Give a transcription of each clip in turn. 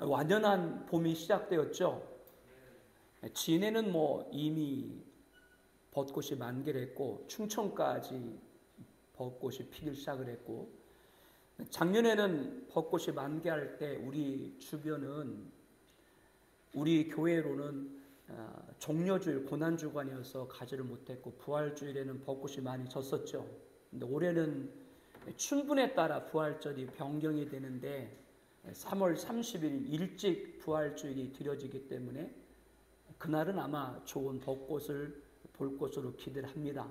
완연한 봄이 시작되었죠. 진해는 이미 벚꽃이 만개를 했고 충청까지 벚꽃이 피기 시작을 했고, 작년에는 벚꽃이 만개할 때 우리 주변은, 우리 교회로는 종려주일 고난주간이어서 가지를 못했고 부활주일에는 벚꽃이 많이 졌었죠. 근데 올해는 춘분에 따라 부활절이 변경이 되는데 3월 30일 일찍 부활주일이 드려지기 때문에 그날은 아마 좋은 벚꽃을 볼 것으로 기대를 합니다.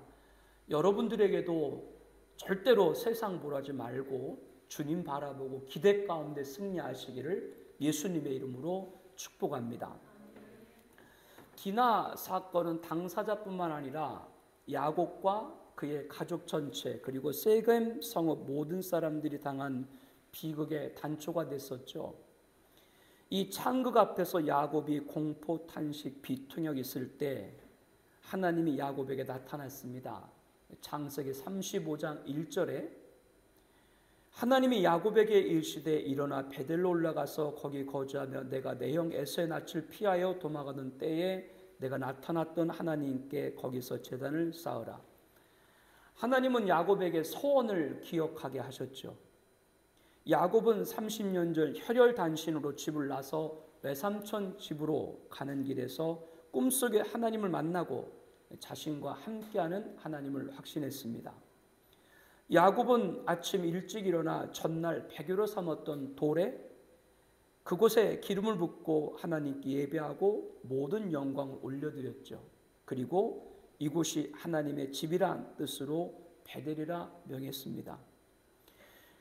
여러분들에게도 절대로 세상 보라지 말고 주님 바라보고 기대 가운데 승리하시기를 예수님의 이름으로 축복합니다. 디나 사건은 당사자뿐만 아니라 야곱과 그의 가족 전체, 그리고 세겜 성읍 모든 사람들이 당한 비극의 단초가 됐었죠. 이 창극 앞에서 야곱이 공포, 탄식, 비통역 있을 때 하나님이 야곱에게 나타났습니다. 창세기 35장 1절에 하나님이 야곱에게 이르시되 일어나 베델로 올라가서 거기 거주하며 내가 내 형 에서의 낯을 피하여 도망가던 때에 내가 나타났던 하나님께 거기서 제단을 쌓으라. 하나님은 야곱에게 소원을 기억하게 하셨죠. 야곱은 30년 전 혈혈단신으로 집을 나서 외삼촌 집으로 가는 길에서 꿈속에 하나님을 만나고 자신과 함께하는 하나님을 확신했습니다. 야곱은 아침 일찍 일어나 전날 배교로 삼았던 돌에 그곳에 기름을 붓고 하나님께 예배하고 모든 영광을 올려드렸죠. 그리고 이곳이 하나님의 집이란 뜻으로 베델이라 명했습니다.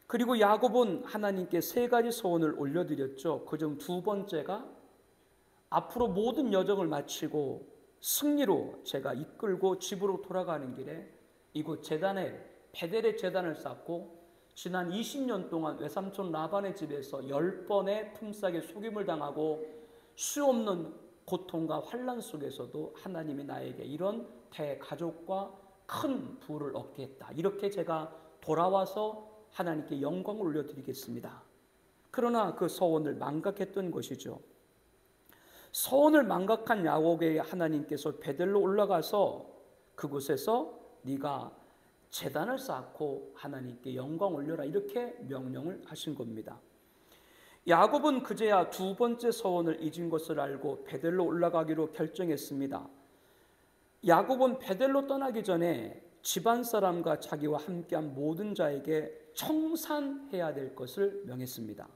그리고 야곱은 하나님께 3가지 소원을 올려드렸죠. 그중 2번째가 앞으로 모든 여정을 마치고 승리로 제가 이끌고 집으로 돌아가는 길에 이곳 제단에 베델의 제단을 쌓고 지난 20년 동안 외삼촌 라반의 집에서 10번의 품삯에 속임을 당하고 수없는 고통과 환난 속에서도 하나님이 나에게 이런 대가족과 큰 부를 얻게 했다. 이렇게 제가 돌아와서 하나님께 영광을 올려드리겠습니다. 그러나 그 소원을 망각했던 것이죠. 소원을 망각한 야곱에게 하나님께서 베델로 올라가서 그곳에서 네가 제단을 쌓고 하나님께 영광 올려라 이렇게 명령을 하신 겁니다. 야곱은 그제야 2번째 소원을 잊은 것을 알고 베델로 올라가기로 결정했습니다. 야곱은 베델로 떠나기 전에 집안 사람과 자기와 함께한 모든 자에게 청산해야 될 것을 명했습니다.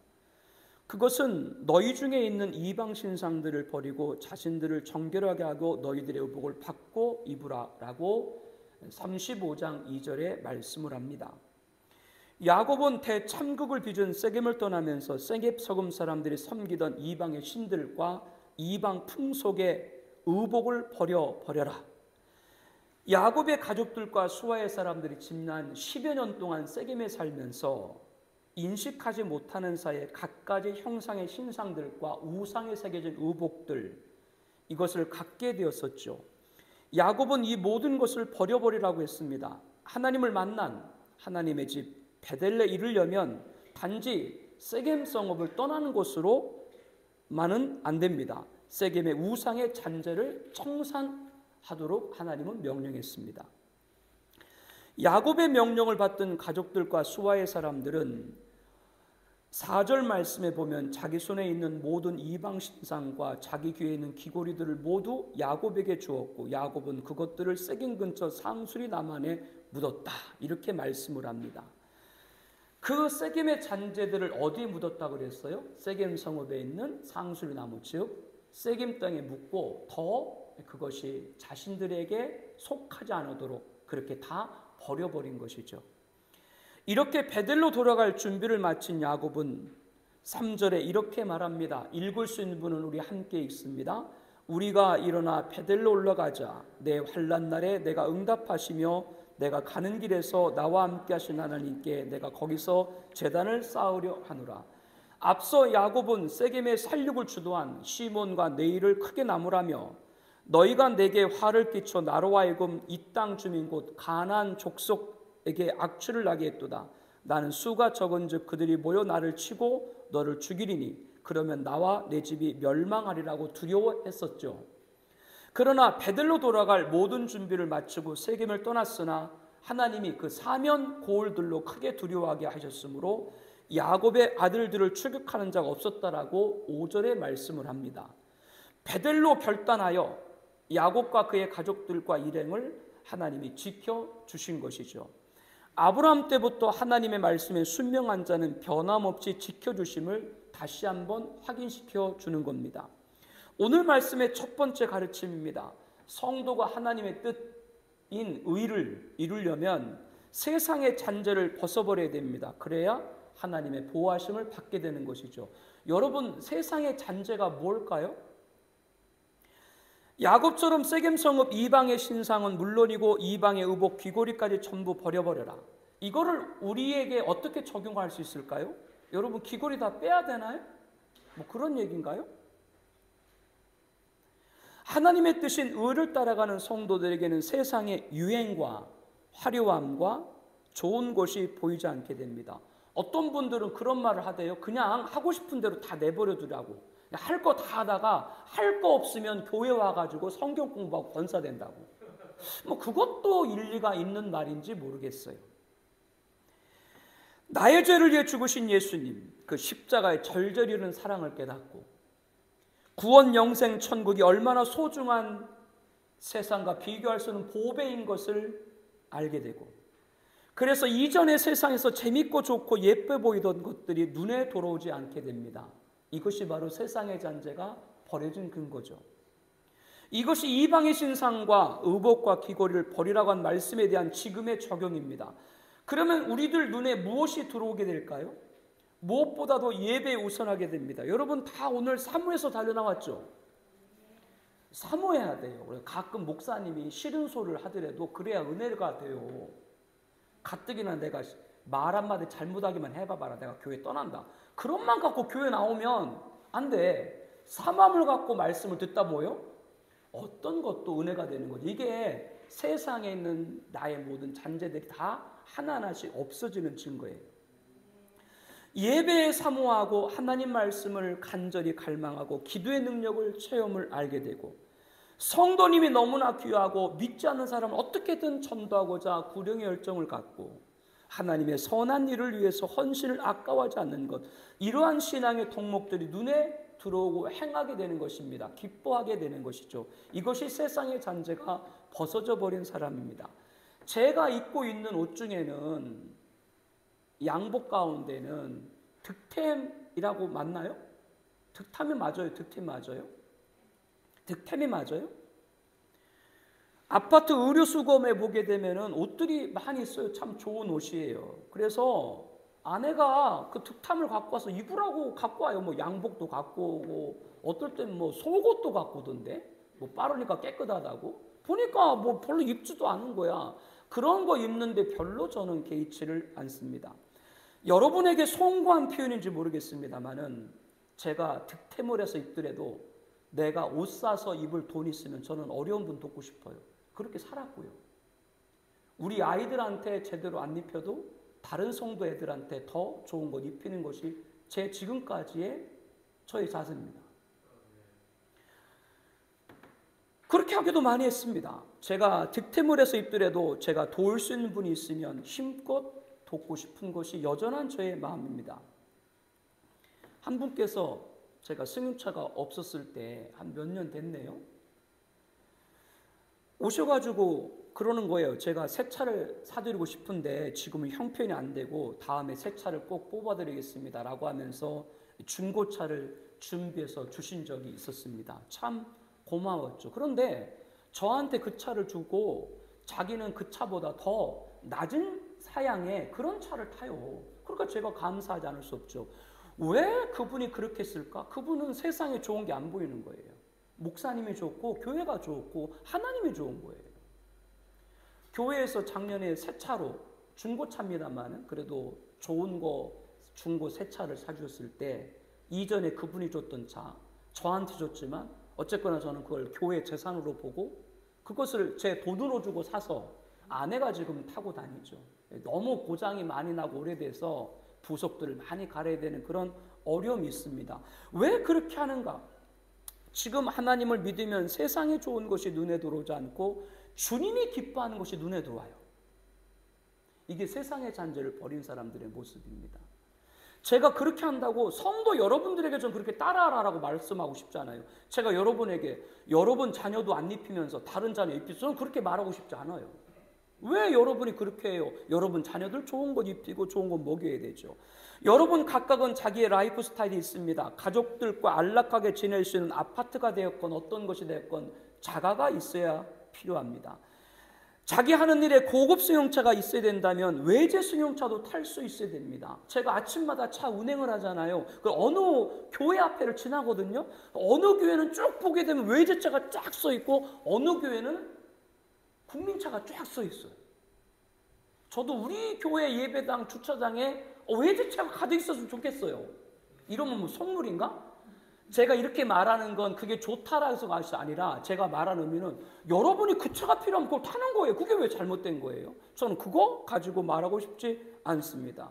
그것은 너희 중에 있는 이방 신상들을 버리고 자신들을 정결하게 하고 너희들의 의복을 받고 입으라 라고 35장 2절에 말씀을 합니다. 야곱은 대참극을 빚은 세겜을 떠나면서 세겜 서금 사람들이 섬기던 이방의 신들과 이방 풍속의 의복을 버려라. 야곱의 가족들과 수아의 사람들이 지난 10여 년 동안 세겜에 살면서 인식하지 못하는 사이에 갖가지 형상의 신상들과 우상에 새겨진 의복들, 이것을 갖게 되었었죠. 야곱은 이 모든 것을 버려버리라고 했습니다. 하나님을 만난 하나님의 집 베델레 이르려면 단지 세겜 성읍을 떠나는 곳으로만은 안 됩니다. 세겜의 우상의 잔재를 청산하도록 하나님은 명령했습니다. 야곱의 명령을 받던 가족들과 수아의 사람들은 4절 말씀에 보면 자기 손에 있는 모든 이방 신상과 자기 귀에 있는 귀고리들을 모두 야곱에게 주었고 야곱은 그것들을 세겜 근처 상수리 나만에 묻었다 이렇게 말씀을 합니다. 그 세겜의 잔재들을 어디에 묻었다고 그랬어요? 세겜 성읍에 있는 상수리 나무, 즉 세겜 땅에 묻고 더 그것이 자신들에게 속하지 않도록 그렇게 다 버려버린 것이죠. 이렇게 베델로 돌아갈 준비를 마친 야곱은 3절에 이렇게 말합니다. 읽을 수 있는 분은 우리 함께 읽습니다. 우리가 일어나 베델로 올라가자. 내 환난 날에 내가 응답하시며 내가 가는 길에서 나와 함께 하신 하나님께 내가 거기서 제단을 쌓으려 하노라. 앞서 야곱은 세겜의 살육을 주도한 시몬과 네일을 크게 나무라며 너희가 내게 화를 끼쳐 나로 하여금 이 땅 주민 곧 가나안 족속에게 악취를 나게 했도다. 나는 수가 적은즉 그들이 모여 나를 치고 너를 죽이리니 그러면 나와 내 집이 멸망하리라고 두려워했었죠. 그러나 베들로 돌아갈 모든 준비를 마치고 세겜을 떠났으나 하나님이 그 사면 고울들로 크게 두려워하게 하셨으므로 야곱의 아들들을 추격하는 자가 없었다라고 5절에 말씀을 합니다. 베델로 결단하여 야곱과 그의 가족들과 일행을 하나님이 지켜주신 것이죠. 아브라함 때부터 하나님의 말씀에 순명한 자는 변함없이 지켜주심을 다시 한번 확인시켜 주는 겁니다. 오늘 말씀의 첫 번째 가르침입니다. 성도가 하나님의 뜻인 의를 이루려면 세상의 잔재를 벗어버려야 됩니다. 그래야 하나님의 보호하심을 받게 되는 것이죠. 여러분, 세상의 잔재가 뭘까요? 야곱처럼 세겜 성읍 이방의 신상은 물론이고 이방의 의복 귀고리까지 전부 버려버려라. 이거를 우리에게 어떻게 적용할 수 있을까요? 여러분, 귀고리 다 빼야 되나요? 뭐 그런 얘기인가요? 하나님의 뜻인 의를 따라가는 성도들에게는 세상의 유행과 화려함과 좋은 것이 보이지 않게 됩니다. 어떤 분들은 그런 말을 하대요. 그냥 하고 싶은 대로 다 내버려 두라고. 할 거 다 하다가 할 거 없으면 교회 와가지고 성경 공부하고 권사된다고. 뭐 그것도 일리가 있는 말인지 모르겠어요. 나의 죄를 위해 죽으신 예수님, 그 십자가의 절절이른 사랑을 깨닫고 구원 영생 천국이 얼마나 소중한 세상과 비교할 수 없는 보배인 것을 알게 되고, 그래서 이전의 세상에서 재밌고 좋고 예뻐 보이던 것들이 눈에 들어오지 않게 됩니다. 이것이 바로 세상의 잔재가 버려진 근거죠. 이것이 이방의 신상과 의복과 귀고리를 버리라고 한 말씀에 대한 지금의 적용입니다. 그러면 우리들 눈에 무엇이 들어오게 될까요? 무엇보다도 예배에 우선하게 됩니다. 여러분 다 오늘 사모에서 달려나왔죠? 사모해야 돼요. 가끔 목사님이 싫은 소리를 하더라도 그래야 은혜가 돼요. 가뜩이나 내가 말 한마디 잘못하기만 해봐봐라, 내가 교회 떠난다. 그런 만 갖고 교회 나오면 안 돼. 사모함을 갖고 말씀을 듣다 뭐요? 어떤 것도 은혜가 되는 거죠. 이게 세상에 있는 나의 모든 잔재들이 다 하나하나씩 없어지는 증거예요. 예배에 사모하고 하나님 말씀을 간절히 갈망하고 기도의 능력을 체험을 알게 되고, 성도님이 너무나 귀하고 믿지 않는 사람을 어떻게든 전도하고자 구령의 열정을 갖고 하나님의 선한 일을 위해서 헌신을 아까워하지 않는 것, 이러한 신앙의 덕목들이 눈에 들어오고 행하게 되는 것입니다. 기뻐하게 되는 것이죠. 이것이 세상의 잔재가 벗어져 버린 사람입니다. 제가 입고 있는 옷 중에는, 양복 가운데는 득템이라고 맞나요? 득템이 맞아요? 득템 맞아요? 득템이 맞아요? 아파트 의료수거에 보게 되면은 옷들이 많이 있어요. 참 좋은 옷이에요. 그래서 아내가 그 득템을 갖고 와서 입으라고 갖고 와요. 뭐 양복도 갖고 오고, 어떨 땐 뭐 속옷도 갖고 오던데, 뭐 빠르니까 깨끗하다고. 보니까 뭐 별로 입지도 않은 거야. 그런 거 입는데 별로 저는 개의치를 않습니다. 여러분에게 송구한 표현인지 모르겠습니다만은, 제가 득템을 해서 입더라도 내가 옷 사서 입을 돈 있으면 저는 어려운 분 돕고 싶어요. 그렇게 살았고요. 우리 아이들한테 제대로 안 입혀도 다른 성도 애들한테 더 좋은 것 입히는 것이 제 지금까지의 저의 자세입니다. 그렇게 하기도 많이 했습니다. 제가 득템을 해서 입더라도 제가 도울 수 있는 분이 있으면 힘껏 돕고 싶은 것이 여전한 저의 마음입니다. 한 분께서 제가 승용차가 없었을 때 한 몇 년 됐네요. 오셔가지고 그러는 거예요. 제가 새 차를 사드리고 싶은데 지금은 형편이 안 되고 다음에 새 차를 꼭 뽑아드리겠습니다 라고 하면서 중고차를 준비해서 주신 적이 있었습니다. 참 고마웠죠. 그런데 저한테 그 차를 주고 자기는 그 차보다 더 낮은 사양의 그런 차를 타요. 그러니까 제가 감사하지 않을 수 없죠. 왜 그분이 그렇게 했을까? 그분은 세상에 좋은 게 안 보이는 거예요. 목사님이 좋고 교회가 좋고 하나님이 좋은 거예요. 교회에서 작년에 새 차로, 중고차입니다만 그래도 좋은 거 중고 새 차를 사주셨을 때 이전에 그분이 줬던 차 저한테 줬지만 어쨌거나 저는 그걸 교회 재산으로 보고 그것을 제 돈으로 주고 사서 아내가 지금 타고 다니죠. 너무 고장이 많이 나고 오래돼서 부속들을 많이 갈아야 되는 그런 어려움이 있습니다. 왜 그렇게 하는가? 지금 하나님을 믿으면 세상에 좋은 것이 눈에 들어오지 않고 주님이 기뻐하는 것이 눈에 들어와요. 이게 세상의 잔재를 버린 사람들의 모습입니다. 제가 그렇게 한다고 성도 여러분들에게 좀 그렇게 따라하라고 말씀하고 싶지 않아요. 제가 여러분에게 여러분 자녀도 안 입히면서 다른 자녀 입히면서 저는 그렇게 말하고 싶지 않아요. 왜 여러분이 그렇게 해요? 여러분 자녀들 좋은 것 입히고 좋은 것 먹여야 되죠. 여러분 각각은 자기의 라이프 스타일이 있습니다. 가족들과 안락하게 지낼 수 있는 아파트가 되었건 어떤 것이 되었건 자가가 있어야 필요합니다. 자기 하는 일에 고급 승용차가 있어야 된다면 외제 승용차도 탈 수 있어야 됩니다. 제가 아침마다 차 운행을 하잖아요. 어느 교회 앞에를 지나거든요. 어느 교회는 쭉 보게 되면 외제차가 쫙 써 있고 어느 교회는 국민차가 쫙 써 있어요. 저도 우리 교회 예배당 주차장에 외제차가 가득 있었으면 좋겠어요. 이러면 뭐 선물인가? 제가 이렇게 말하는 건 그게 좋다라는 것이 아니라 제가 말하는 의미는 여러분이 그 차가 필요하면 그걸 타는 거예요. 그게 왜 잘못된 거예요? 저는 그거 가지고 말하고 싶지 않습니다.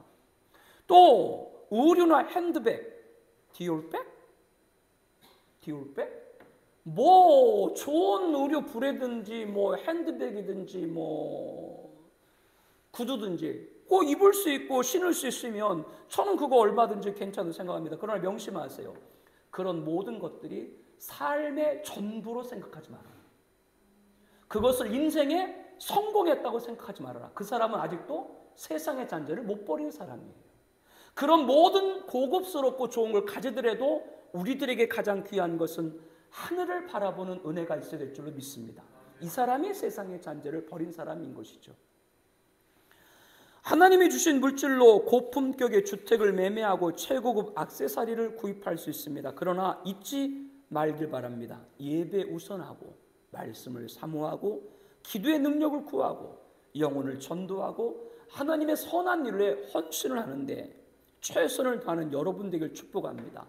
또 의류나 핸드백, 디올백? 뭐 좋은 의류 브랜드든지 뭐 핸드백이든지 뭐 구두든지 꼭 입을 수 있고 신을 수 있으면 저는 그거 얼마든지 괜찮다고 생각합니다. 그러나 명심하세요. 그런 모든 것들이 삶의 전부로 생각하지 말아라. 그것을 인생에 성공했다고 생각하지 말아라. 그 사람은 아직도 세상의 잔재를 못 버린 사람이에요. 그런 모든 고급스럽고 좋은 걸 가지더라도 우리들에게 가장 귀한 것은 하늘을 바라보는 은혜가 있어야 될 줄로 믿습니다. 이 사람이 세상의 잔재를 버린 사람인 것이죠. 하나님이 주신 물질로 고품격의 주택을 매매하고 최고급 액세서리를 구입할 수 있습니다. 그러나 잊지 말길 바랍니다. 예배 우선하고 말씀을 사모하고 기도의 능력을 구하고 영혼을 전도하고 하나님의 선한 일에 헌신을 하는데 최선을 다하는 여러분 되길 축복합니다.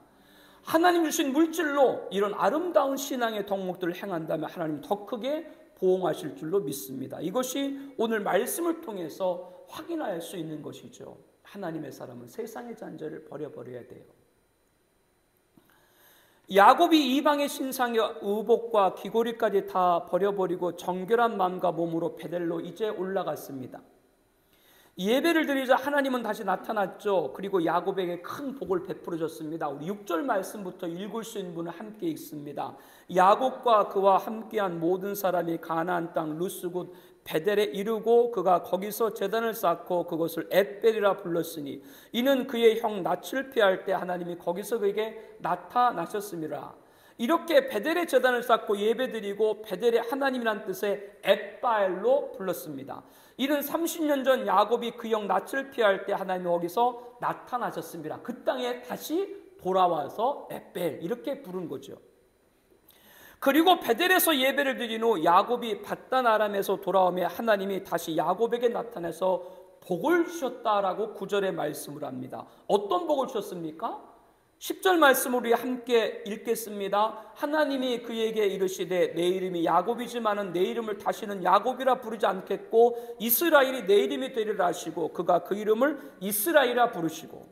하나님 주신 물질로 이런 아름다운 신앙의 덕목들을 행한다면 하나님 더 크게 보응하실 줄로 믿습니다. 이것이 오늘 말씀을 통해서 확인할 수 있는 것이죠. 하나님의 사람은 세상의 잔재를 버려버려야 돼요. 야곱이 이방의 신상의 의복과 귀고리까지 다 버려버리고 정결한 마음과 몸으로 베델로 이제 올라갔습니다. 예배를 드리자 하나님은 다시 나타났죠. 그리고 야곱에게 큰 복을 베풀어 줬습니다. 우리 6절 말씀부터 읽을 수 있는 분은 함께 읽습니다. 야곱과 그와 함께한 모든 사람이 가나안 땅 루스곳 베델에 이르고 그가 거기서 제단을 쌓고 그것을 엣벨이라 불렀으니 이는 그의 형 낯을 피할 때 하나님이 거기서 그에게 나타나셨습니다. 이렇게 베델에 제단을 쌓고 예배드리고 베델에 하나님이란 뜻의 엣바엘로 불렀습니다. 이는 30년 전 야곱이 그 형 낯을 피할 때 하나님이 거기서 나타나셨습니다. 그 땅에 다시 돌아와서 엣벨 이렇게 부른 거죠. 그리고 베델에서 예배를 드린 후 야곱이 밧단 아람에서 돌아오며 하나님이 다시 야곱에게 나타나서 복을 주셨다라고 9절에 말씀을 합니다. 어떤 복을 주셨습니까? 10절 말씀 우리 함께 읽겠습니다. 하나님이 그에게 이르시되 내 이름이 야곱이지만은 내 이름을 다시는 야곱이라 부르지 않겠고 이스라엘이 내 이름이 되리라 하시고 그가 그 이름을 이스라엘이라 부르시고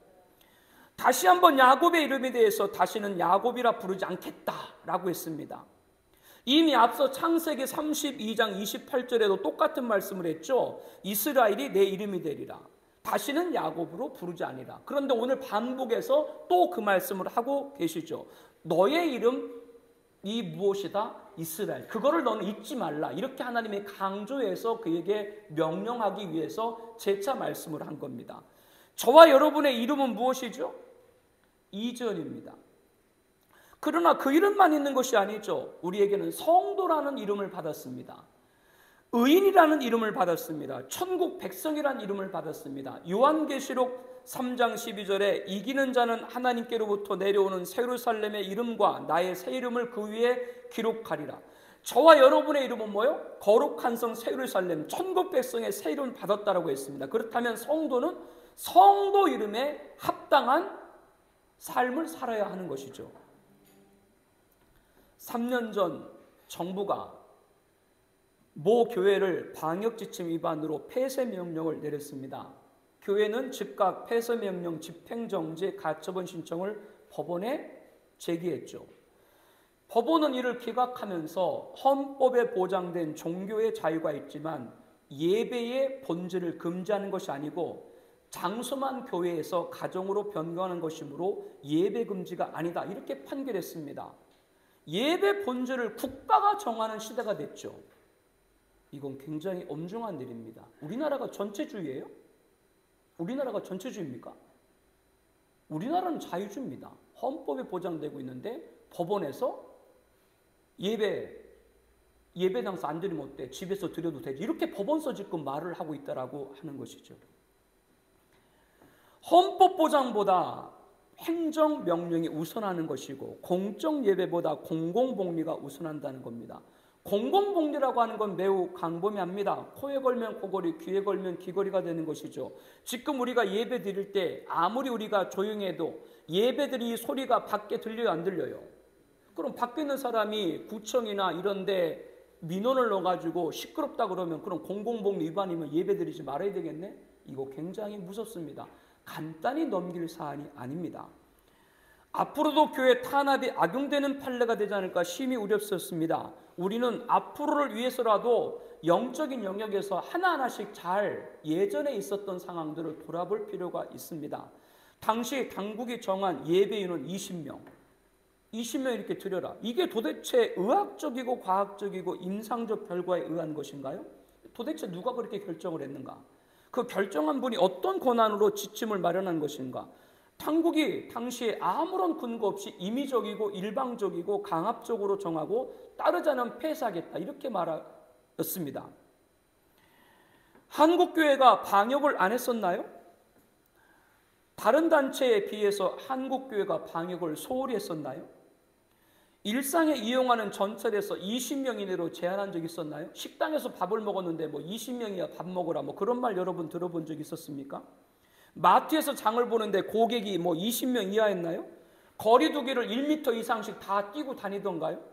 다시 한번 야곱의 이름에 대해서 다시는 야곱이라 부르지 않겠다라고 했습니다. 이미 앞서 창세기 32장 28절에도 똑같은 말씀을 했죠. 이스라엘이 내 이름이 되리라. 다시는 야곱으로 부르지 아니라. 그런데 오늘 반복해서 또 그 말씀을 하고 계시죠. 너의 이름이 무엇이다? 이스라엘. 그거를 너는 잊지 말라. 이렇게 하나님이 강조해서 그에게 명령하기 위해서 재차 말씀을 한 겁니다. 저와 여러분의 이름은 무엇이죠? 이전입니다. 그러나 그 이름만 있는 것이 아니죠. 우리에게는 성도라는 이름을 받았습니다. 의인이라는 이름을 받았습니다. 천국 백성이라는 이름을 받았습니다. 요한계시록 3장 12절에 이기는 자는 하나님께로부터 내려오는 새 예루살렘의 이름과 나의 새 이름을 그 위에 기록하리라. 저와 여러분의 이름은 뭐요? 거룩한 성 새 예루살렘, 천국 백성의 새 이름을 받았다라고 했습니다. 그렇다면 성도는 성도 이름에 합당한 삶을 살아야 하는 것이죠. 3년 전 정부가 모 교회를 방역지침 위반으로 폐쇄 명령을 내렸습니다. 교회는 즉각 폐쇄명령, 집행정지, 가처분 신청을 법원에 제기했죠. 법원은 이를 기각하면서 헌법에 보장된 종교의 자유가 있지만 예배의 본질을 금지하는 것이 아니고 장소만 교회에서 가정으로 변경하는 것이므로 예배 금지가 아니다, 이렇게 판결했습니다. 예배 본질을 국가가 정하는 시대가 됐죠. 이건 굉장히 엄중한 일입니다. 우리나라가 전체주의예요? 우리나라가 전체주의입니까? 우리나라는 자유주의입니다. 헌법에 보장되고 있는데 법원에서 예배 장소 안 드리면 어때? 집에서 드려도 되지. 이렇게 법원서 지금 말을 하고 있다라고 하는 것이죠. 헌법 보장보다 행정명령이 우선하는 것이고 공적 예배보다 공공복리가 우선한다는 겁니다. 공공복리라고 하는 건 매우 광범위합니다. 코에 걸면 코걸이, 귀에 걸면 귀걸이가 되는 것이죠. 지금 우리가 예배 드릴 때 아무리 우리가 조용히 해도 예배드리 소리가 밖에 들려요, 안 들려요? 그럼 밖에 있는 사람이 구청이나 이런 데 민원을 넣어가지고 시끄럽다 그러면 그럼 공공복리 위반이면 예배드리지 말아야 되겠네? 이거 굉장히 무섭습니다. 간단히 넘길 사안이 아닙니다. 앞으로도 교회 탄압이 악용되는 판례가 되지 않을까 심히 우려스럽습니다. 우리는 앞으로를 위해서라도 영적인 영역에서 하나하나씩 잘 예전에 있었던 상황들을 돌아볼 필요가 있습니다. 당시 당국이 정한 예배인은 20명 이렇게 드려라. 이게 도대체 의학적이고 과학적이고 임상적 결과에 의한 것인가요? 도대체 누가 그렇게 결정을 했는가? 그 결정한 분이 어떤 권한으로 지침을 마련한 것인가? 당국이 당시에 아무런 근거 없이 임의적이고 일방적이고 강압적으로 정하고 따르지 않으면 폐쇄하겠다, 이렇게 말했습니다. 한국교회가 방역을 안 했었나요? 다른 단체에 비해서 한국교회가 방역을 소홀히 했었나요? 일상에 이용하는 전철에서 20명 이내로 제한한 적 있었나요? 식당에서 밥을 먹었는데 뭐 20명이야 밥 먹으라, 뭐 그런 말 여러분 들어본 적 있었습니까? 마트에서 장을 보는데 고객이 뭐 20명 이하였나요? 거리 두기를 1m 이상씩 다 뛰고 다니던가요?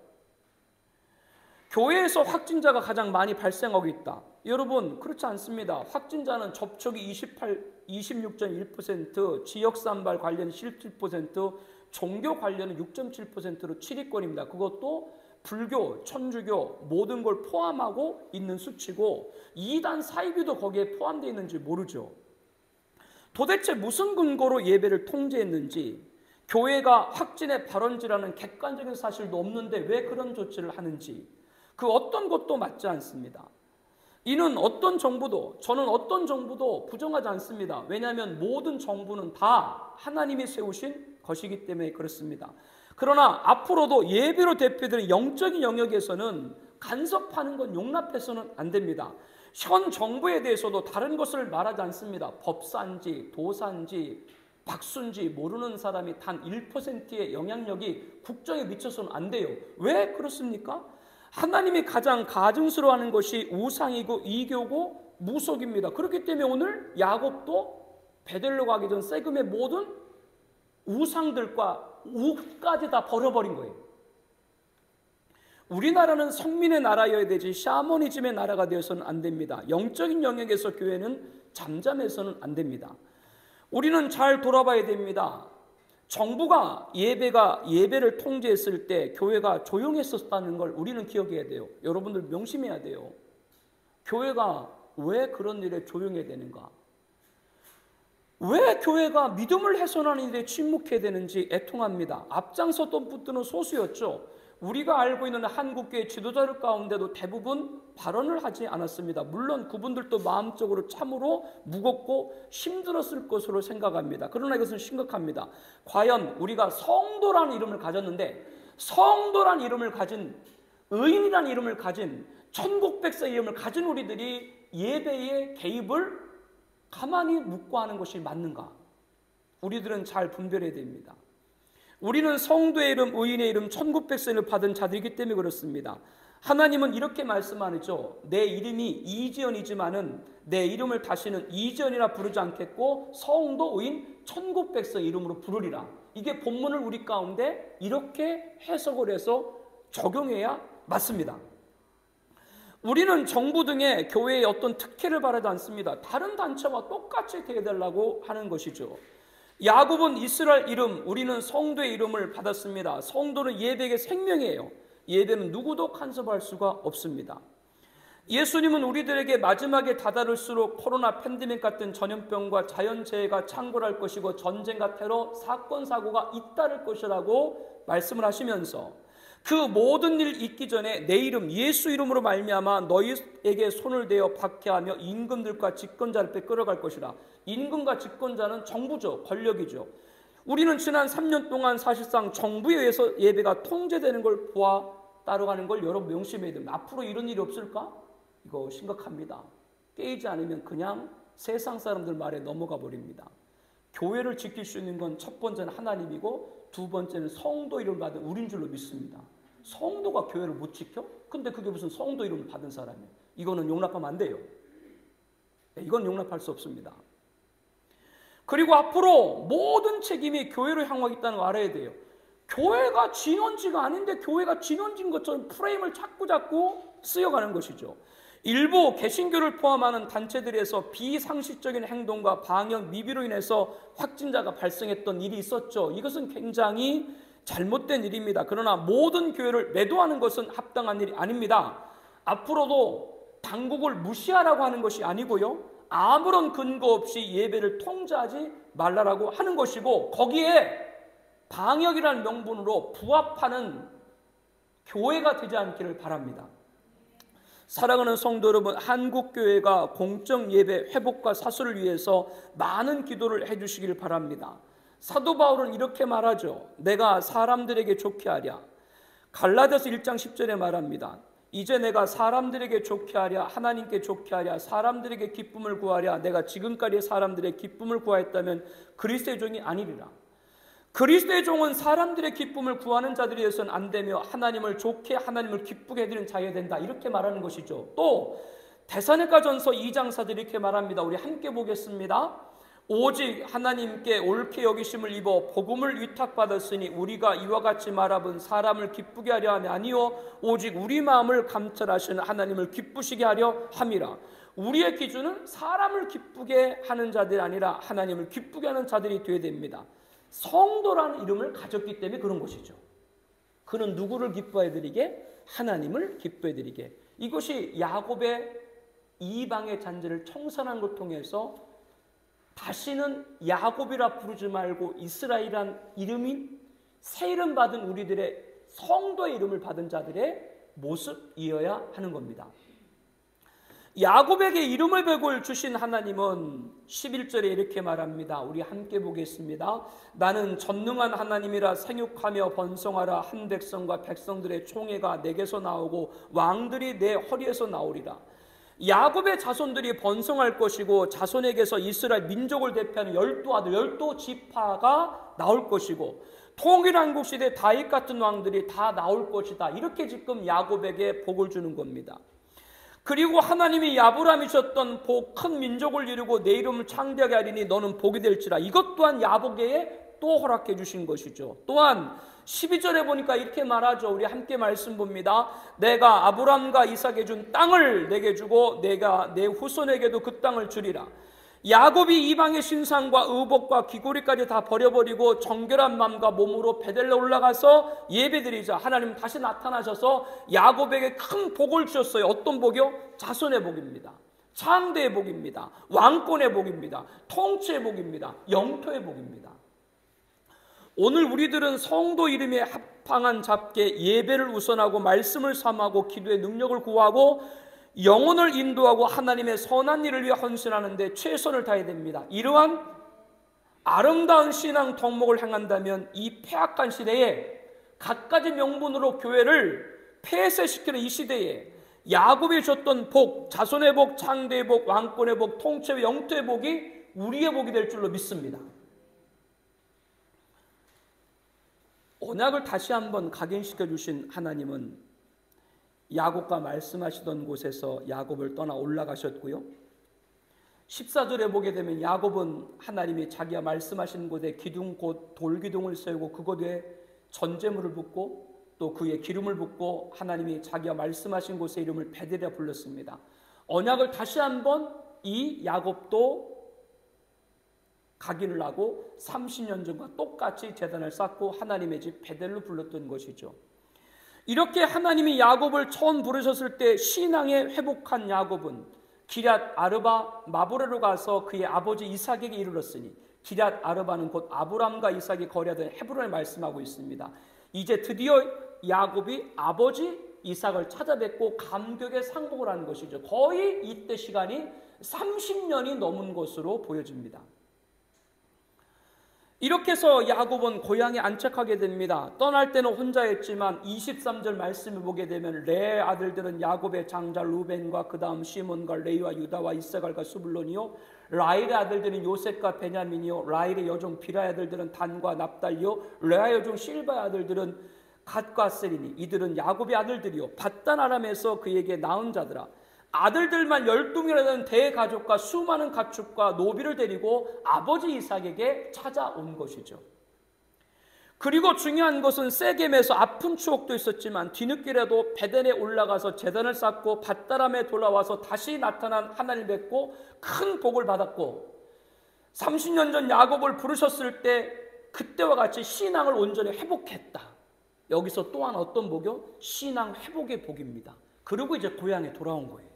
교회에서 확진자가 가장 많이 발생하고 있다. 여러분, 그렇지 않습니다. 확진자는 접촉이 26.1%, 지역산발 관련 17%, 종교 관련은 6.7%로 7위권입니다. 그것도 불교, 천주교 모든 걸 포함하고 있는 수치고 이단 사이비도 거기에 포함되어 있는지 모르죠. 도대체 무슨 근거로 예배를 통제했는지, 교회가 확진의 발원지라는 객관적인 사실도 없는데 왜 그런 조치를 하는지, 그 어떤 것도 맞지 않습니다. 이는 어떤 정부도, 저는 어떤 정부도 부정하지 않습니다. 왜냐하면 모든 정부는 다 하나님이 세우신 것이기 때문에 그렇습니다. 그러나 앞으로도 예배로 대표되는 영적인 영역에서는 간섭하는 건 용납해서는 안 됩니다. 현 정부에 대해서도 다른 것을 말하지 않습니다. 법사인지 도사인지 박수인지 모르는 사람이 단 1%의 영향력이 국정에 미쳐서는 안 돼요. 왜 그렇습니까? 하나님이 가장 가증스러워하는 것이 우상이고 이교고 무속입니다. 그렇기 때문에 오늘 야곱도 베델로 가기 전 세금의 모든 우상들과 우까지 다 버려버린 거예요. 우리나라는 성민의 나라여야 되지 샤머니즘의 나라가 되어서는 안 됩니다. 영적인 영역에서 교회는 잠잠해서는 안 됩니다. 우리는 잘 돌아봐야 됩니다. 정부가 예배를 통제했을 때 교회가 조용했었다는 걸 우리는 기억해야 돼요. 여러분들 명심해야 돼요. 교회가 왜 그런 일에 조용해야 되는가? 왜 교회가 믿음을 훼손하는 일에 침묵해야 되는지 애통합니다. 앞장섰던 분들은 소수였죠. 우리가 알고 있는 한국교회 지도자들 가운데도 대부분 발언을 하지 않았습니다. 물론 그분들도 마음적으로 참으로 무겁고 힘들었을 것으로 생각합니다. 그러나 이것은 심각합니다. 과연 우리가 성도라는 이름을 가졌는데, 성도라는 이름을 가진, 의인이라는 이름을 가진, 천국백성의 이름을 가진 우리들이 예배에 개입을 가만히 묵과하는 것이 맞는가? 우리들은 잘 분별해야 됩니다. 우리는 성도의 이름, 의인의 이름, 천국백성을 받은 자들이기 때문에 그렇습니다. 하나님은 이렇게 말씀하죠. 내 이름이 이지연이지만은 내 이름을 다시는 이지연이라 부르지 않겠고 성도, 의인, 천국백성 이름으로 부르리라. 이게 본문을 우리 가운데 이렇게 해석을 해서 적용해야 맞습니다. 우리는 정부 등의 교회의 어떤 특혜를 바라지 않습니다. 다른 단체와 똑같이 대해달라고 하는 것이죠. 야곱은 이스라엘 이름, 우리는 성도의 이름을 받았습니다. 성도는 예배의 생명이에요. 예배는 누구도 간섭할 수가 없습니다. 예수님은 우리들에게 마지막에 다다를수록 코로나 팬데믹 같은 전염병과 자연재해가 창궐할 것이고 전쟁과 테러, 사건, 사고가 잇따를 것이라고 말씀을 하시면서 그 모든 일 있기 전에 내 이름 예수 이름으로 말미암아 너희에게 손을 대어 박해하며 임금들과 집권자를 끌어갈 것이라. 임금과 집권자는 정부죠. 권력이죠. 우리는 지난 3년 동안 사실상 정부에 의해서 예배가 통제되는 걸 보아 따라가는 걸 여러분 명심해야 됩니다. 앞으로 이런 일이 없을까? 이거 심각합니다. 깨지 않으면 그냥 세상 사람들 말에 넘어가 버립니다. 교회를 지킬 수 있는 건 첫 번째는 하나님이고 두 번째는 성도 이름을 받은 우린 줄로 믿습니다. 성도가 교회를 못 지켜? 근데 그게 무슨 성도 이름을 받은 사람이에요? 이거는 용납하면 안 돼요. 이건 용납할 수 없습니다. 그리고 앞으로 모든 책임이 교회로 향하겠다는 거 알아야 돼요. 교회가 진원지가 아닌데 교회가 진원지인 것처럼 프레임을 자꾸 쓰여가는 것이죠. 일부 개신교를 포함하는 단체들에서 비상식적인 행동과 방역 미비로 인해서 확진자가 발생했던 일이 있었죠. 이것은 굉장히 잘못된 일입니다. 그러나 모든 교회를 매도하는 것은 합당한 일이 아닙니다. 앞으로도 당국을 무시하라고 하는 것이 아니고요, 아무런 근거 없이 예배를 통제하지 말라라고 하는 것이고, 거기에 방역이라는 명분으로 부합하는 교회가 되지 않기를 바랍니다. 사랑하는 성도 여러분, 한국교회가 공정예배 회복과 사수를 위해서 많은 기도를 해주시길 바랍니다. 사도 바울은 이렇게 말하죠. 내가 사람들에게 좋게 하랴. 갈라디아서 1장 10절에 말합니다. 이제 내가 사람들에게 좋게 하랴, 하나님께 좋게 하랴, 사람들에게 기쁨을 구하랴. 내가 지금까지 사람들의 기쁨을 구하였다면 그리스도의 종이 아니리라. 그리스도의 종은 사람들의 기쁨을 구하는 자들이 되어서는 안 되며 하나님을 좋게, 하나님을 기쁘게 해드리는 자여야 된다. 이렇게 말하는 것이죠. 또 데살로니가전서 2장 4절 이렇게 말합니다. 우리 함께 보겠습니다. 오직 하나님께 옳게 여기심을 입어 복음을 위탁받았으니 우리가 이와 같이 말하면 사람을 기쁘게 하려 함이 아니요 오직 우리 마음을 감찰하시는 하나님을 기쁘시게 하려 함이라. 우리의 기준은 사람을 기쁘게 하는 자들이 아니라 하나님을 기쁘게 하는 자들이 되어야 됩니다. 성도라는 이름을 가졌기 때문에 그런 것이죠. 그는 누구를 기뻐해드리게? 하나님을 기뻐해드리게. 이것이 야곱의 이방의 잔재를 청산한 것 통해서 다시는 야곱이라 부르지 말고 이스라엘이란 이름인 새 이름 받은 우리들의 성도의 이름을 받은 자들의 모습이어야 하는 겁니다. 야곱에게 이름을 백을 주신 하나님은 11절에 이렇게 말합니다. 우리 함께 보겠습니다. 나는 전능한 하나님이라 생육하며 번성하라. 한 백성과 백성들의 총회가 내게서 나오고 왕들이 내 허리에서 나오리라. 야곱의 자손들이 번성할 것이고 자손에게서 이스라엘 민족을 대표하는 12아들 12지파가 나올 것이고 통일한국 시대 다윗 같은 왕들이 다 나올 것이다. 이렇게 지금 야곱에게 복을 주는 겁니다. 그리고 하나님이 아브라함이 주셨던 복, 큰 민족을 이루고 내 이름을 창대하게 하리니 너는 복이 될지라. 이것 또한 야곱에게 또 허락해 주신 것이죠. 또한 12절에 보니까 이렇게 말하죠. 우리 함께 말씀 봅니다. 내가 아브라함과 이삭에게 준 땅을 내게 주고 내가 내 후손에게도 그 땅을 주리라. 야곱이 이방의 신상과 의복과 귀고리까지 다 버려버리고 정결한 마음과 몸으로 베델로 올라가서 예배드리자. 하나님 다시 나타나셔서 야곱에게 큰 복을 주셨어요. 어떤 복이요? 자손의 복입니다. 창대의 복입니다. 왕권의 복입니다. 통치의 복입니다. 영토의 복입니다. 오늘 우리들은 성도 이름에 합당한 잡게 예배를 우선하고 말씀을 삼하고 기도의 능력을 구하고 영혼을 인도하고 하나님의 선한 일을 위해 헌신하는데 최선을 다해야 됩니다. 이러한 아름다운 신앙 덕목을 행한다면 이 폐악한 시대에 갖가지 명분으로 교회를 폐쇄시키는 이 시대에 야곱이 줬던 복, 자손의 복, 창대의 복, 왕권의 복, 통치의 영토의 복이 우리의 복이 될 줄로 믿습니다. 언약을 다시 한번 각인시켜 주신 하나님은 야곱과 말씀하시던 곳에서 야곱을 떠나 올라가셨고요. 14절에 보게 되면 야곱은 하나님이 자기가 말씀하신 곳에 기둥 곧 돌기둥을 세우고 그곳에 전제물을 붓고 또 그의 기름을 붓고 하나님이 자기가 말씀하신 곳의 이름을 베델이라 불렀습니다. 언약을 다시 한번 이 야곱도 각인을 하고 30년 전과 똑같이 제단을 쌓고 하나님의 집 베델로 불렀던 것이죠. 이렇게 하나님이 야곱을 처음 부르셨을 때 신앙에 회복한 야곱은 기럇 아르바 마보레로 가서 그의 아버지 이삭에게 이르렀으니, 기럇 아르바는 곧 아브람과 이삭이 거래하던 헤브론을 말씀하고 있습니다. 이제 드디어 야곱이 아버지 이삭을 찾아뵙고 감격의 상복을 하는 것이죠. 거의 이때 시간이 30년이 넘은 것으로 보여집니다. 이렇게 해서 야곱은 고향에 안착하게 됩니다. 떠날 때는 혼자였지만 23절 말씀을 보게 되면 레의 아들들은 야곱의 장자 루벤과 그 다음 시몬과 레위와 유다와 이사갈과 수블론이요, 라헬의 아들들은 요셉과 베냐민이요, 라헬의 여종 비라의 아들들은 단과 납달리요, 레아의 여종 실바의 아들들은 갓과 셀이니 이들은 야곱의 아들들이요 밧단 아람에서 그에게 낳은 자들아. 아들들만 12명이나 되는 대가족과 수많은 가축과 노비를 데리고 아버지 이삭에게 찾아온 것이죠. 그리고 중요한 것은 세겜에서 아픈 추억도 있었지만 뒤늦게라도 베델에 올라가서 제단을 쌓고 밧다람에 돌아와서 다시 나타난 하나님을 뵙고 큰 복을 받았고, 30년 전 야곱을 부르셨을 때 그때와 같이 신앙을 온전히 회복했다. 여기서 또한 어떤 복이요? 신앙 회복의 복입니다. 그리고 이제 고향에 돌아온 거예요.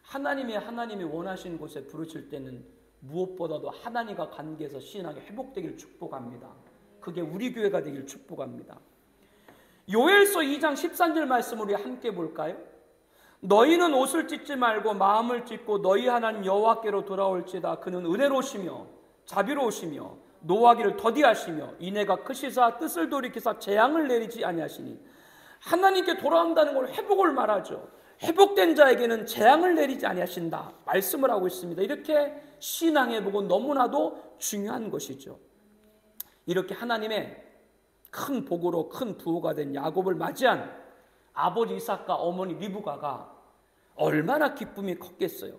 하나님이 원하시는 곳에 부르실 때는 무엇보다도 하나님과 관계에서 신앙이 회복되길 축복합니다. 그게 우리 교회가 되길 축복합니다. 요엘서 2장 13절 말씀 우리 함께 볼까요? 너희는 옷을 찢지 말고 마음을 찢고 너희 하나님 여호와께로 돌아올지다. 그는 은혜로우시며 자비로우시며 노하기를 더디하시며 이내가 크시사 뜻을 돌이키사 재앙을 내리지 아니하시니. 하나님께 돌아온다는 걸 회복을 말하죠. 회복된 자에게는 재앙을 내리지 아니하신다 말씀을 하고 있습니다. 이렇게 신앙의 복은 너무나도 중요한 것이죠. 이렇게 하나님의 큰 복으로 큰 부호가 된 야곱을 맞이한 아버지 이삭과 어머니 리브가가 얼마나 기쁨이 컸겠어요.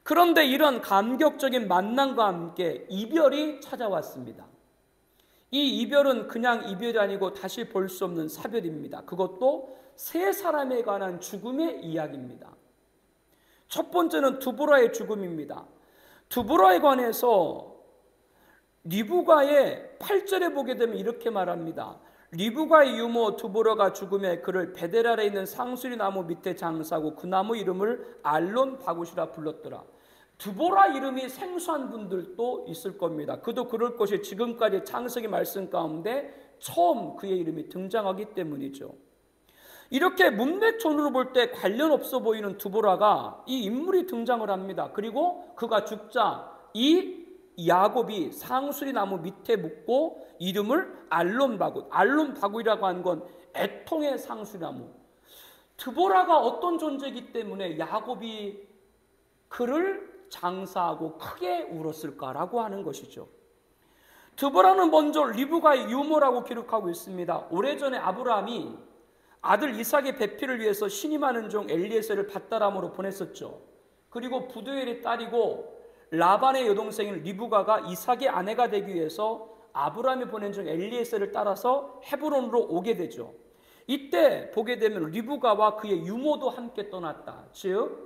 그런데 이런 감격적인 만남과 함께 이별이 찾아왔습니다. 이 이별은 그냥 이별이 아니고 다시 볼 수 없는 사별입니다. 그것도 세 사람에 관한 죽음의 이야기입니다. 첫 번째는 두보라의 죽음입니다. 두보라에 관해서 리브가의 8절에 보게 되면 이렇게 말합니다. 리브가의 유모 두보라가 죽음에 그를 베델 아래 있는 상수리 나무 밑에 장사하고 그 나무 이름을 알론 바굿이라 불렀더라. 두보라 이름이 생소한 분들도 있을 겁니다. 그도 그럴 것이 지금까지 창세기 말씀 가운데 처음 그의 이름이 등장하기 때문이죠. 이렇게 문맥촌으로 볼 때 관련 없어 보이는 두보라가 이 인물이 등장을 합니다. 그리고 그가 죽자 이 야곱이 상수리 나무 밑에 묻고 이름을 알론 바굿이라고 하는 건 애통의 상수리 나무. 두보라가 어떤 존재이기 때문에 야곱이 그를 장사하고 크게 울었을까라고 하는 것이죠. 두보라는 먼저 리브가의 유모라고 기록하고 있습니다. 오래전에 아브라함이 아들 이삭의 배필을 위해서 신임하는 종 엘리에셀을 밧다람으로 보냈었죠. 그리고 부두엘의 딸이고 라반의 여동생인 리브가가 이삭의 아내가 되기 위해서 아브라함이 보낸 종 엘리에셀을 따라서 헤브론으로 오게 되죠. 이때 보게 되면 리브가와 그의 유모도 함께 떠났다. 즉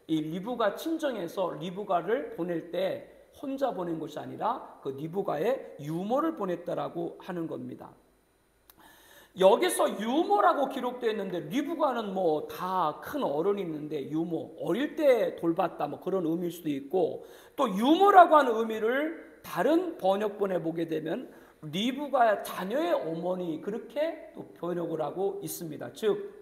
이 리브가 친정에서 리브가를 보낼 때 혼자 보낸 것이 아니라 그 리브가의 유모를 보냈다라고 하는 겁니다. 여기서 유모라고 기록되어 있는데 리브가는 뭐 다 큰 어른이 있는데 유모, 어릴 때 돌봤다 뭐 그런 의미일 수도 있고, 또 유모라고 하는 의미를 다른 번역본에 보게 되면 리브가 자녀의 어머니 그렇게 또 번역을 하고 있습니다. 즉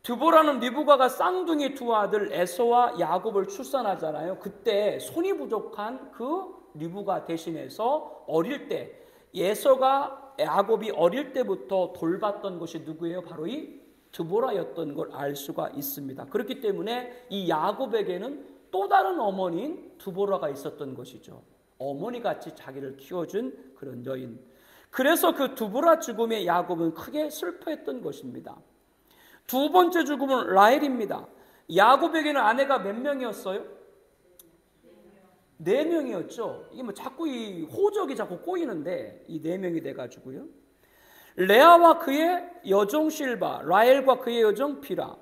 드보라는 리브가가 쌍둥이 두 아들 에서와 야곱을 출산하잖아요. 그때 손이 부족한 그 리브가 대신해서 어릴 때 에서가 야곱이 어릴 때부터 돌봤던 것이 누구예요? 바로 이 드보라였던 걸 알 수가 있습니다. 그렇기 때문에 이 야곱에게는 또 다른 어머니인 드보라가 있었던 것이죠. 어머니같이 자기를 키워준 그런 여인. 그래서 그 드보라 죽음에 야곱은 크게 슬퍼했던 것입니다. 두 번째 죽음은 라헬입니다. 야곱에게는 아내가 몇 명이었어요? 4명이었죠. 이게 뭐 자꾸 이 호적이 자꾸 꼬이는데 이 4명이 돼가지고요. 레아와 그의 여종 실바, 라헬과 그의 여종 빌하.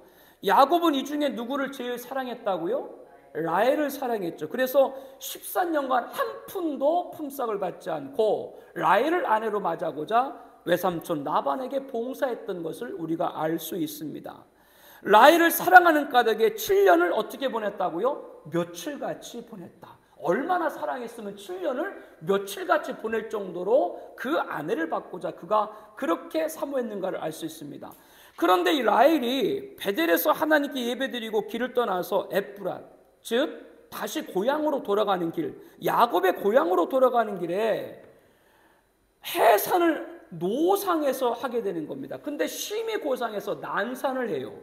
야곱은 이 중에 누구를 제일 사랑했다고요? 라헬을 사랑했죠. 그래서 14년간 한 푼도 품삯을 받지 않고 라헬을 아내로 맞아보자 외삼촌 라반에게 봉사했던 것을 우리가 알 수 있습니다. 라헬을 사랑하는 까닭에 7년을 어떻게 보냈다고요? 며칠같이 보냈다. 얼마나 사랑했으면 7년을 며칠같이 보낼 정도로 그 아내를 받고자 그가 그렇게 사모했는가를 알 수 있습니다. 그런데 이 라헬이 베델에서 하나님께 예배드리고 길을 떠나서 에프랏, 즉 다시 고향으로 돌아가는 길, 야곱의 고향으로 돌아가는 길에 해산을 노상에서 하게 되는 겁니다. 근데 심히 고상해서 난산을 해요.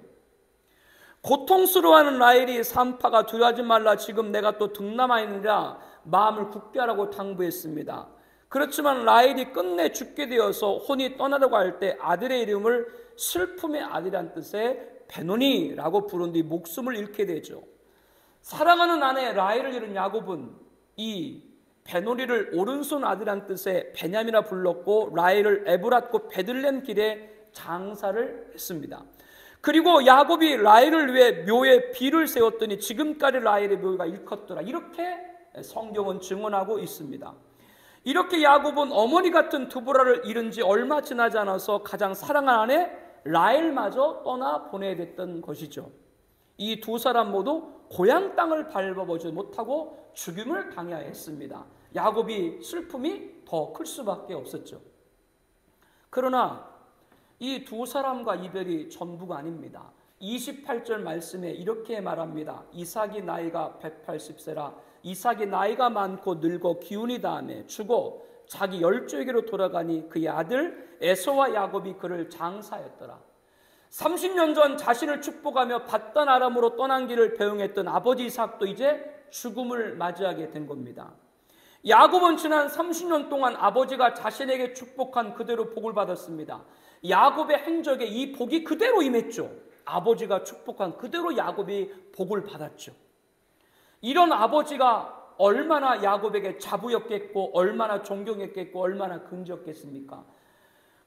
고통스러워하는 라헬이 산파가 두려워하지 말라, 지금 내가 또 등남하느니라 마음을 굳게 하라고 당부했습니다. 그렇지만 라헬이 끝내 죽게 되어서 혼이 떠나려고 할 때 아들의 이름을 슬픔의 아들이란 뜻의 베노니라고 부른 뒤 목숨을 잃게 되죠. 사랑하는 아내 라헬을 잃은 야곱은 이 베노니를 오른손 아들이란 뜻의 베냐민이라 불렀고 라헬을 에브랏과 베들레헴 길에 장사를 했습니다. 그리고 야곱이 라헬을 위해 묘에 비를 세웠더니 지금까지 라헬의 묘가 일컫더라. 이렇게 성경은 증언하고 있습니다. 이렇게 야곱은 어머니 같은 두보라를 잃은 지 얼마 지나지 않아서 가장 사랑하는 아내 라헬마저 떠나 보내야 됐던 것이죠. 이 두 사람 모두 고향 땅을 밟아보지 못하고 죽임을 당해야 했습니다. 야곱이 슬픔이 더 클 수밖에 없었죠. 그러나 이 두 사람과 이별이 전부가 아닙니다. 28절 말씀에 이렇게 말합니다. 이삭이 나이가 180세라 이삭이 나이가 많고 늙어 기운이 다하며 죽어 자기 열조에게로 돌아가니 그의 아들 에서와 야곱이 그를 장사했더라. 30년 전 자신을 축복하며 받단 아람으로 떠난 길을 배웅했던 아버지 이삭도 이제 죽음을 맞이하게 된 겁니다. 야곱은 지난 30년 동안 아버지가 자신에게 축복한 그대로 복을 받았습니다. 야곱의 행적에 이 복이 그대로 임했죠. 아버지가 축복한 그대로 야곱이 복을 받았죠. 이런 아버지가 얼마나 야곱에게 자부였겠고 얼마나 존경했겠고 얼마나 긍지였겠습니까?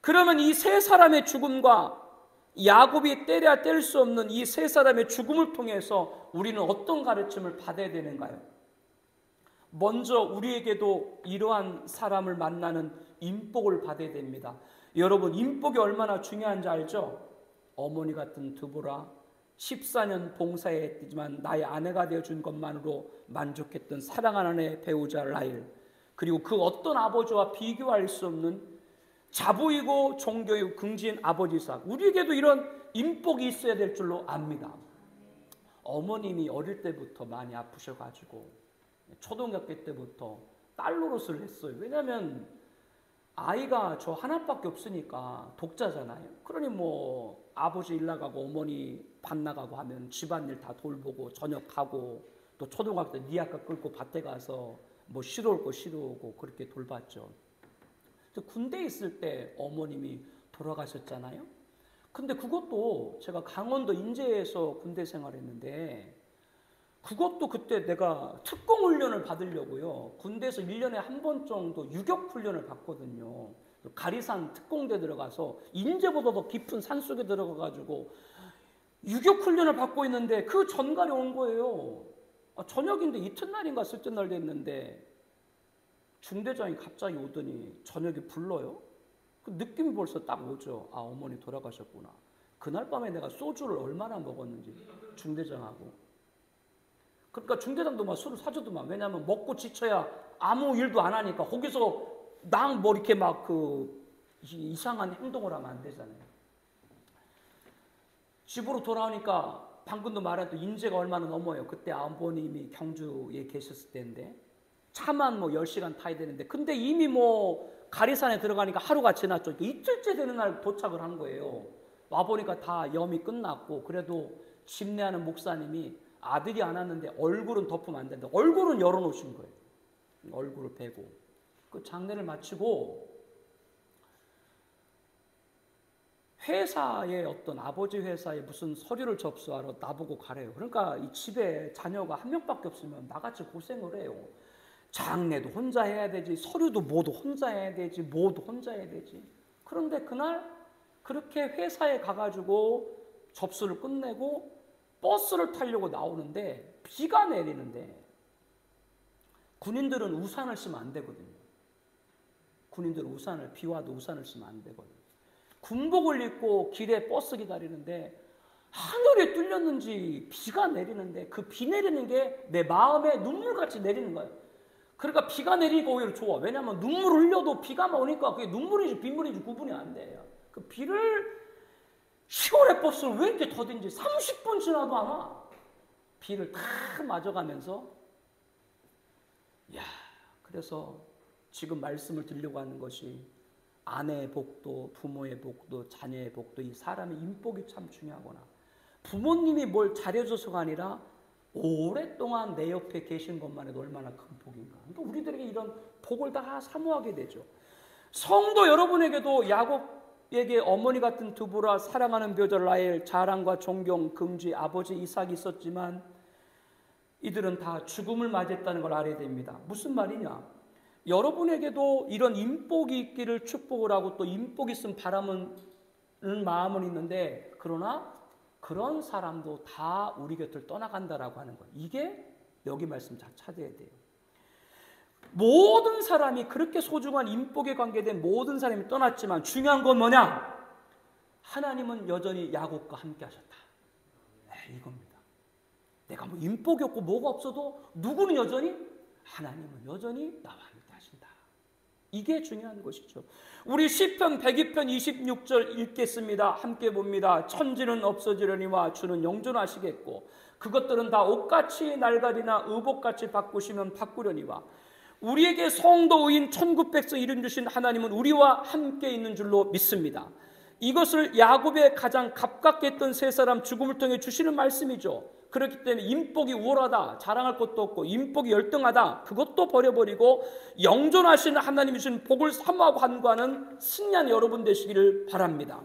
그러면 이 세 사람의 죽음과 야곱이 때려야 뗄 수 없는 이 세 사람의 죽음을 통해서 우리는 어떤 가르침을 받아야 되는가요? 먼저 우리에게도 이러한 사람을 만나는 인복을 받아야 됩니다. 여러분, 인복이 얼마나 중요한지 알죠? 어머니 같은 두보라, 14년 봉사했지만 나의 아내가 되어준 것만으로 만족했던 사랑하는 아내 배우자 라헬, 그리고 그 어떤 아버지와 비교할 수 없는 자부이고 존경이고 긍지인 아버지 이삭, 우리에게도 이런 인복이 있어야 될 줄로 압니다. 어머님이 어릴 때부터 많이 아프셔가지고 초등학교 때부터 딸 노릇을 했어요. 왜냐하면 아이가 저 하나밖에 없으니까 독자잖아요. 그러니 뭐 아버지 일 나가고 어머니 밭 나가고 하면 집안일 다 돌보고 저녁하고 또 초등학교 때 니아까 끌고 밭에 가서 뭐 시러올 거 시러오고 그렇게 돌봤죠. 군대에 있을 때 어머님이 돌아가셨잖아요. 근데 그것도 제가 강원도 인제에서 군대 생활했는데 그것도 그때 내가 특공 훈련을 받으려고요. 군대에서 1년에 한 번 정도 유격 훈련을 받거든요. 가리산 특공대 들어가서 인제보다 더 깊은 산속에 들어가가지고 유격 훈련을 받고 있는데 그 전갈이 온 거예요. 저녁인데 이튿날인가 셋째 날 됐는데 중대장이 갑자기 오더니 저녁에 불러요. 그 느낌이 벌써 딱 오죠. 아, 어머니 돌아가셨구나. 그날 밤에 내가 소주를 얼마나 먹었는지 중대장하고. 그러니까 중대장도 막 술을 사주더만. 왜냐하면 먹고 지쳐야 아무 일도 안 하니까 거기서 막 뭐 이렇게 막 그 이상한 행동을 하면 안 되잖아요. 집으로 돌아오니까 방금도 말했던 인제가 얼마나 넘어요. 그때 아버님이 경주에 계셨을 때인데 차만 뭐 10시간 타야 되는데 근데 이미 뭐 가리산에 들어가니까 하루가 지났죠. 이틀째 되는 날 도착을 한 거예요. 와보니까 다 염이 끝났고 그래도 집례하는 목사님이 아들이 안 왔는데 얼굴은 덮으면 안 된다. 얼굴은 열어놓으신 거예요. 얼굴을 베고. 그 장례를 마치고 회사에 어떤 아버지 회사에 무슨 서류를 접수하러 나보고 가래요. 그러니까 이 집에 자녀가 한 명밖에 없으면 나같이 고생을 해요. 장례도 혼자 해야 되지, 서류도 모두 혼자 해야 되지, 뭐도 혼자 해야 되지. 그런데 그날 그렇게 회사에 가가지고 접수를 끝내고 버스를 타려고 나오는데 비가 내리는데, 군인들은 우산을 쓰면 안 되거든요. 군인들은 비 와도 우산을 쓰면 안 되거든요. 군복을 입고 길에 버스 기다리는데 하늘이 뚫렸는지 비가 내리는데, 그 비 내리는 게 내 마음에 눈물같이 내리는 거예요. 그러니까 비가 내리니까 오히려 좋아. 왜냐하면 눈물 흘려도 비가 오니까 그게 눈물인지 빗물인지 구분이 안 돼요. 그 비를, 시골의 버스를 왜 이렇게 더딘지 30분 지나도 아마 비를 다 맞아가면서, 그래서 지금 말씀을 드리려고 하는 것이, 아내의 복도, 부모의 복도, 자녀의 복도, 이 사람의 인복이 참 중요하구나. 부모님이 뭘 잘해줘서가 아니라 오랫동안 내 옆에 계신 것만 해도 얼마나 큰 복인가. 그러니까 우리들에게 이런 복을 다 사모하게 되죠. 성도 여러분에게도 야곱에게 어머니 같은 두부라 사랑하는 벼절 라헬, 자랑과 존경, 긍지, 아버지 이삭이 있었지만 이들은 다 죽음을 맞이했다는 걸 알아야 됩니다. 무슨 말이냐? 여러분에게도 이런 인복이 있기를 축복을 하고 또 인복이 있으면 바라는 마음은 있는데, 그러나 그런 사람도 다 우리 곁을 떠나간다라고 하는 거예요. 이게 여기 말씀 잘 찾아야 돼요. 모든 사람이, 그렇게 소중한 인복에 관계된 모든 사람이 떠났지만 중요한 건 뭐냐? 하나님은 여전히 야곱과 함께 하셨다. 이겁니다. 내가 뭐 인복이 없고 뭐가 없어도 누구는 여전히, 하나님은 여전히 나와 함께 하신다. 이게 중요한 것이죠. 우리 시편 102편 26절 읽겠습니다. 함께 봅니다. 천지는 없어지려니와 주는 영존하시겠고 그것들은 다 옷같이 날가리나 의복같이 바꾸시면 바꾸려니와, 우리에게 성도 의인 천국 백성 이름 주신 하나님은 우리와 함께 있는 줄로 믿습니다. 이것을 야곱의 가장 가깝게 했던 세 사람 죽음을 통해 주시는 말씀이죠. 그렇기 때문에 인복이 우월하다, 자랑할 것도 없고 인복이 열등하다, 그것도 버려버리고 영존하신 하나님이 주신 복을 사모하고 간구하는 승리한 여러분 되시기를 바랍니다.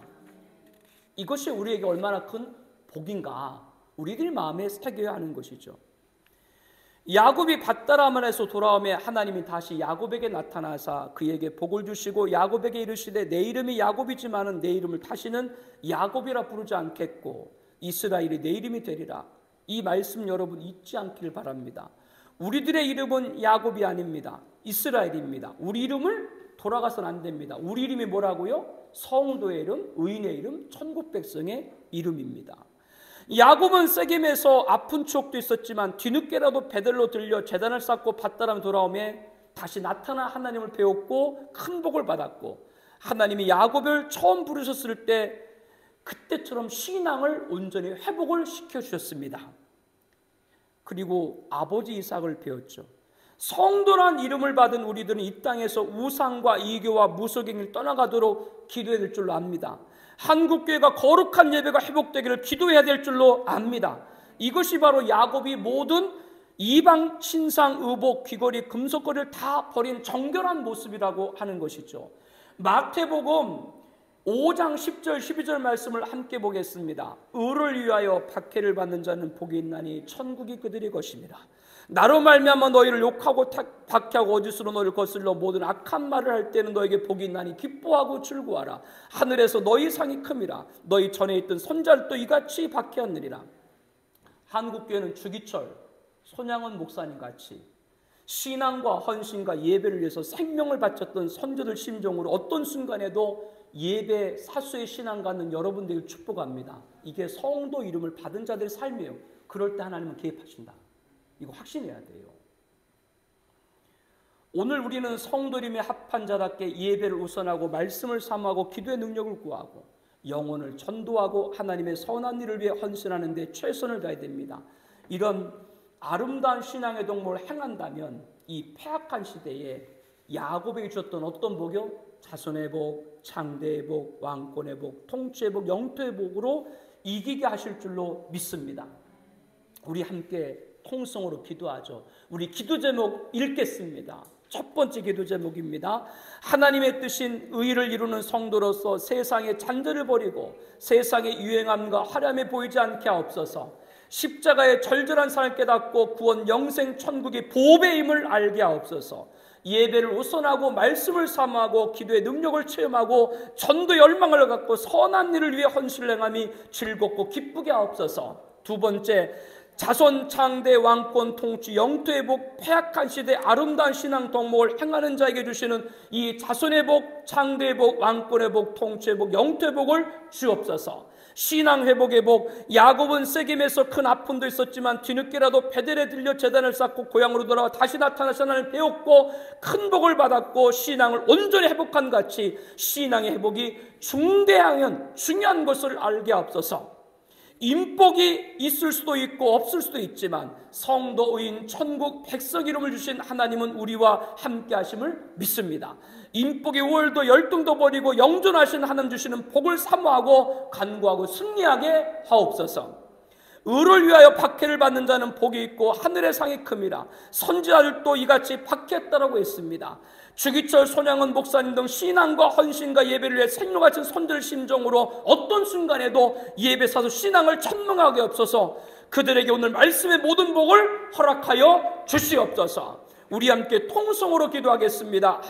이것이 우리에게 얼마나 큰 복인가 우리들 마음에 새겨야 하는 것이죠. 야곱이 밧다라만에서 돌아오매 하나님이 다시 야곱에게 나타나사 그에게 복을 주시고 야곱에게 이르시되 내 이름이 야곱이지만은 내 이름을 다시는 야곱이라 부르지 않겠고 이스라엘이 내 이름이 되리라. 이 말씀 여러분 잊지 않기를 바랍니다. 우리들의 이름은 야곱이 아닙니다. 이스라엘입니다. 우리 이름을 돌아가서는 안 됩니다. 우리 이름이 뭐라고요? 성도의 이름, 의인의 이름, 천국 백성의 이름입니다. 야곱은 세겜에서 아픈 추억도 있었지만 뒤늦게라도 베들로 들려 제단을 쌓고 밧다람 돌아오며 다시 나타나 하나님을 배웠고 큰 복을 받았고, 하나님이 야곱을 처음 부르셨을 때 그때처럼 신앙을 온전히 회복을 시켜주셨습니다. 그리고 아버지 이삭을 배웠죠. 성도란 이름을 받은 우리들은 이 땅에서 우상과 이교와 무속행위를 떠나가도록 기도해야 될 줄로 압니다. 한국교회가 거룩한 예배가 회복되기를 기도해야 될 줄로 압니다. 이것이 바로 야곱이 모든 이방 신상 의복 귀걸이 금속거리를 다 버린 정결한 모습이라고 하는 것이죠. 마태복음 5장 10절 12절 말씀을 함께 보겠습니다. 의를 위하여 박해를 받는 자는 복이 있나니 천국이 그들의 것입니다. 나로 말미암아 너희를 욕하고 박해하고 거짓으로 너희를 거슬러 모든 악한 말을 할 때는 너에게 복이 있나니 기뻐하고 즐거워하라. 하늘에서 너희 상이 큼이라. 너희 전에 있던 선자들도 이같이 박해하느니라. 한국교회는 주기철 손양원 목사님 같이 신앙과 헌신과 예배를 위해서 생명을 바쳤던 선조들 심정으로 어떤 순간에도 예배 사수의 신앙 갖는 여러분들을 축복합니다. 이게 성도 이름을 받은 자들의 삶이에요. 그럴 때 하나님은 개입하신다. 이거 확신해야 돼요. 오늘 우리는 성도 이름에 합한 자답게 예배를 우선하고 말씀을 사모하고 기도의 능력을 구하고 영혼을 전도하고 하나님의 선한 일을 위해 헌신하는 데 최선을 다해야 됩니다. 이런 아름다운 신앙의 동목을 행한다면 이 폐악한 시대에 야곱에게 주었던 어떤 복이요? 자손의 복, 창대의 복, 왕권의 복, 통치의 복, 영토의 복으로 이기게 하실 줄로 믿습니다. 우리 함께 통성으로 기도하죠. 우리 기도 제목 읽겠습니다. 첫 번째 기도 제목입니다. 하나님의 뜻인 의를 이루는 성도로서 세상의 잔재를 버리고 세상의 유행함과 화려함에 보이지 않게 하옵소서. 십자가의 절절한 사랑을 깨닫고 구원 영생 천국의 보배임을 알게 하옵소서. 예배를 우선하고 말씀을 사모하고 기도의 능력을 체험하고 전도 열망을 갖고 선한 일을 위해 헌신을 행함이 즐겁고 기쁘게 하옵소서. 두 번째, 자손 창대 왕권 통치 영토의 복 패약한 시대 아름다운 신앙 덕목을 행하는 자에게 주시는 이 자손의 복, 창대의 복, 왕권의 복, 통치의 복, 영토의 복을 주옵소서. 신앙 회복의 복, 야곱은 세겜에서 큰 아픔도 있었지만 뒤늦게라도 베델에 들려 제단을 쌓고 고향으로 돌아와 다시 나타나신 하나님을 배웠고 큰 복을 받았고 신앙을 온전히 회복한 같이 신앙의 회복이 중요한 것을 알게 하옵소서. 인복이 있을 수도 있고 없을 수도 있지만 성도, 의인, 천국 백성 이름을 주신 하나님은 우리와 함께 하심을 믿습니다. 인복의 우월도 열등도 버리고 영존하신 하나님 주시는 복을 사모하고 간구하고 승리하게 하옵소서. 의를 위하여 박해를 받는 자는 복이 있고 하늘의 상이 큼이라. 선지자들도 이같이 박해했다라고 했습니다. 주기철 손양은 목사님 등 신앙과 헌신과 예배를 위해 생명같은 손들 심정으로 어떤 순간에도 예배사도 신앙을 천명하게 없어서 그들에게 오늘 말씀의 모든 복을 허락하여 주시옵소서. 우리 함께 통성으로 기도하겠습니다.